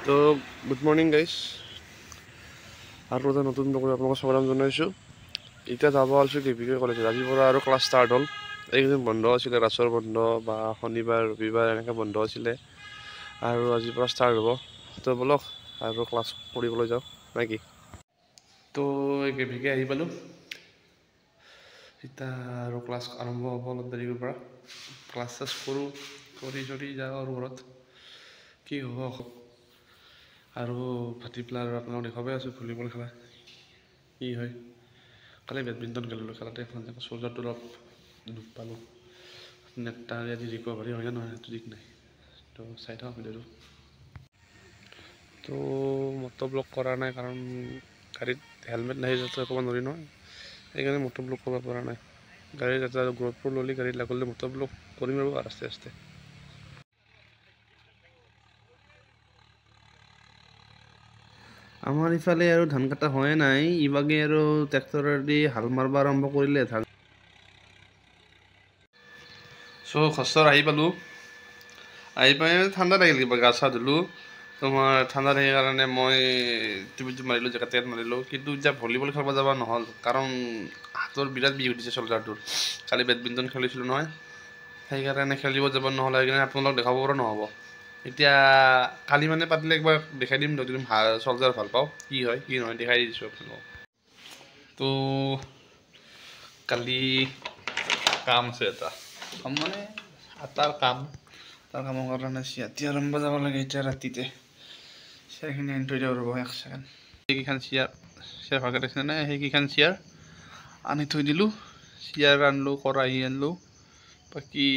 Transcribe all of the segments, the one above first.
তো good morning guys, আৰু এটা নতুন নতুন আপোনালোকক স্বাগতম জনাইছোঁ। এতিয়া যাব ওলাইছোঁ কেভিকে কলেজত। আজিৰ পৰা আৰু ক্লাছ ষ্টাৰ্ট হ'ল। এইকেইদিন বন্ধ আছিলে, ৰাসৰ বন্ধ বা শনিবাৰ ৰবিবাৰ এনেকৈ বন্ধ আছিলে, আৰু আজিৰ পৰা ষ্টাৰ্ট হ'ব। তো বলক আৰু ক্লাছ কৰিবলৈ যাওঁ নে কি? তো এই কেভিকে আহি পালোঁ। এতিয়া আৰু ক্লাছ আৰম্ভ হ'ব অলপ দেৰিৰ পৰা। ক্লাছ চাছ কৰোঁ, কৰি চৰি যাওঁ আৰু ঘৰত। কি হ'ব আৰু ভাটি পেলাই আৰু আপোনালোক দেখাবই আছোঁ ভলীবল খেলা কি হয়। কালি বেডমিণ্টন খেলিলোঁ, খেলাতে চ'ল্ডাৰটো অলপ দুখ পালোঁ। নেটটা আজি ৰিকভাৰী হয় নে নহয় সেইটো ঠিক নাই। তো চাই থাকক ভিডিঅ'টো। তো মটৰ ব্লক কৰা নাই কাৰণ গাড়ীত হেলমেট নাই, যাতে ক'ব নোৱাৰি নহয়, সেইকাৰণে মটৰ ব্লক কৰিব পৰা নাই। গাড়ীত এটা গ্ৰ'থবোৰ ল'লে গাড়ীত লাগিলে মটৰ ব্লক কৰিম আৰু আস্তে আস্তে। আমাৰ ইফালে আৰু ধান কটা হোৱাই নাই, ইভাগে আৰু ট্ৰেক্টৰেদি হাল মাৰিব আৰম্ভ কৰিলে ধান। চ' খচৰ আহি পালোঁ, আহি পাই ঠাণ্ডা লাগিল, কিবা গা চা ধুলোঁ। তোমাৰ ঠাণ্ডা থাকে কাৰণে মই টিভিটো মাৰিলোঁ, জেকেট মাৰিলোঁ, কিন্তু এতিয়া ভলীবল খেলিব যাব নহ'ল কাৰণ হাতৰ বিৰাট বিষ উঠিছে চল্ডাৰটোৰ। কালি বেডমিণ্টন খেলিছিলোঁ নহয়, সেইকাৰণে খেলিব যাব নহ'ল, সেইকাৰণে আপোনালোকক দেখাব পৰা নহ'ব। এতিয়া কালি মানে পাতিলে একবাৰ দেখাই দিম, যদি ভাল চল্ডাৰ ভাল পাওঁ কি হয় কি নহয় দেখাই দিছোঁ আপোনালোকক। তো কালি কাম আছে এটা, কাম মানে তাৰ কামৰ কাৰণে চিয়াতি আৰম্ভ যাব লাগে। এতিয়া ৰাতিতে চিয়াৰখিনি আনি থৈ দিব ৰ'ব এক ছেকেণ্ড। সেইকেইখন চিয়াৰ ভালকৈ দেখিছে নাই? সেইকেইখন চিয়াৰ আনি থৈ দিলোঁ, চিয়াৰ আনিলোঁ, কৰাহি আনিলোঁ, বাকী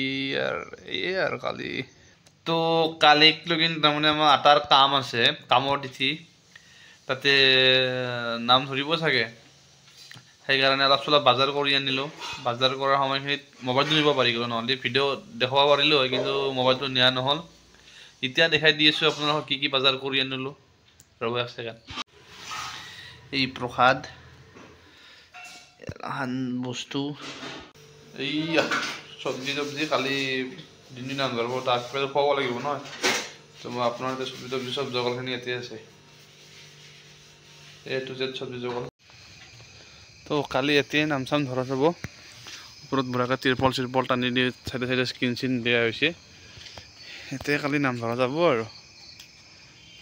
আৰু এই আৰু কালি তো কালিক লগিন তাৰমানে আমাৰ আটাৰ কাম আছে, কামৰ তিথি, তাতে নাম ধৰিব চাগে, সেইকাৰণে অলপ চলপ বজাৰ কৰি আনিলোঁ। বজাৰ কৰাৰ সময়খিনিত মোবাইলটো নিব পাৰি গ'লো, নহ'লে ভিডিঅ' দেখুৱাব পাৰিলোঁ হয়, কিন্তু মোবাইলটো নিয়া নহ'ল। এতিয়া দেখাই দি আছোঁ আপোনালোকক কি কি বজাৰ কৰি আনিলোঁ, ৰ'ব এক ছেকেণ্ড। এই প্ৰসাদ এলাহান বস্তু, এইয়া চব্জি কালি দিনদিনা ধৰিব, তাক খুৱাব লাগিব নহয়। তো মই আপোনাৰ এতিয়া চব্জি চব জগাৰখিনি ইয়াতে আছে, A to Z চব্জি জগাৰ। তো কালি এতিয়াই নাম চাম ধৰা যাব, ওপৰত বুঢ়াকৈ তিৰপল টানি দি চাইডে চাইডে স্কিন চিন দিয়া হৈছে, এতিয়া কালি নাম ধৰা যাব আৰু।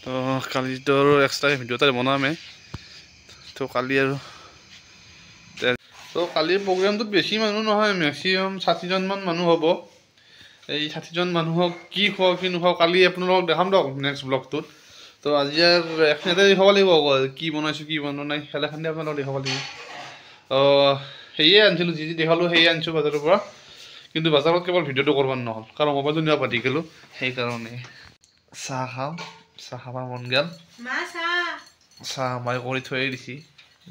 তো কালিতো আৰু এক্সট্ৰাকৈ ভিডিঅ' এটা বনামেই। তো কালি আৰু তো কালিৰ প্ৰগ্ৰেমটোত বেছি মানুহ নহয়, মেক্সিমাম 60জনমান মানুহ হ'ব। এই 60জন মানুহক কি খুৱাওঁ কি নোখোৱাওঁ কালি আপোনালোকক দেখাম দিয়ক নেক্সট ব্লগটোত। তো আজি আৰু এখনতে দেখাব লাগিব কি বনাইছোঁ কি বনোৱা নাই, খেলাখনতে আপোনালোকক দেখাব লাগিব। সেয়ে আনিছিলোঁ, যি দেখালোঁ সেয়ে আনিছোঁ বজাৰৰ পৰা, কিন্তু বজাৰত কেৱল ভিডিঅ'টো কৰিব নহ'ল কাৰণ মোবাইলটো নিব পাতি গ'লোঁ। সেইকাৰণে চাহ খাওঁ, চাহ খাব মন গ'ল, চাহ মই কৰি থৈ দিছি,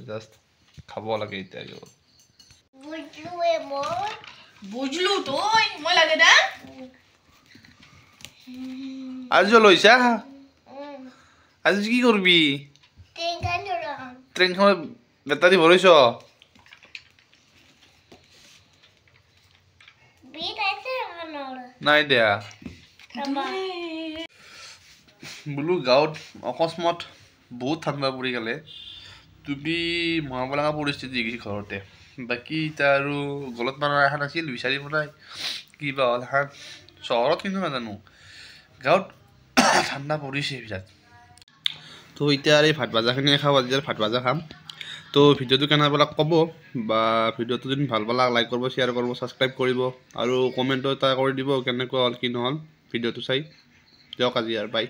জাষ্ট খাব লাগে এতিয়া। বুঝলু তুই মই লাগে দা আজি লৈছা, আজি কি করবি? ট্রেনখনত বেটারি ভরাইছ? নাই দেয়া বোলো। গাঁৱত অকস্মাত বহুত ঠাণ্ডা পৰি গ'লে, টুপি মৰাব লগা পৰিস্থিতি ঘৰতে। বাকী এতিয়া আৰু গলত মাৰা এখন আছিল, বিচাৰি পেলাই কিবা হ'ল হাত চহৰত, কিন্তু নাজানো গাঁৱত ঠাণ্ডা পৰিছে বিৰাট। তো এতিয়া এই ভাত ভাজাখিনিয়ে খাওঁ, আজি ভাত ভাজা খাম। তো ভিডিঅ'টো কেনে পালাক ক'ব, বা ভিডিঅ'টো যদি ভাল পালাক লাইক কৰিব, শ্বেয়াৰ কৰিব, ছাবস্ক্ৰাইব কৰিব, আৰু কমেণ্টো এটা কৰি দিব কেনেকুৱা হ'ল কি নহ'ল ভিডিঅ'টো চাই। দিয়ক আজি আৰু বাই।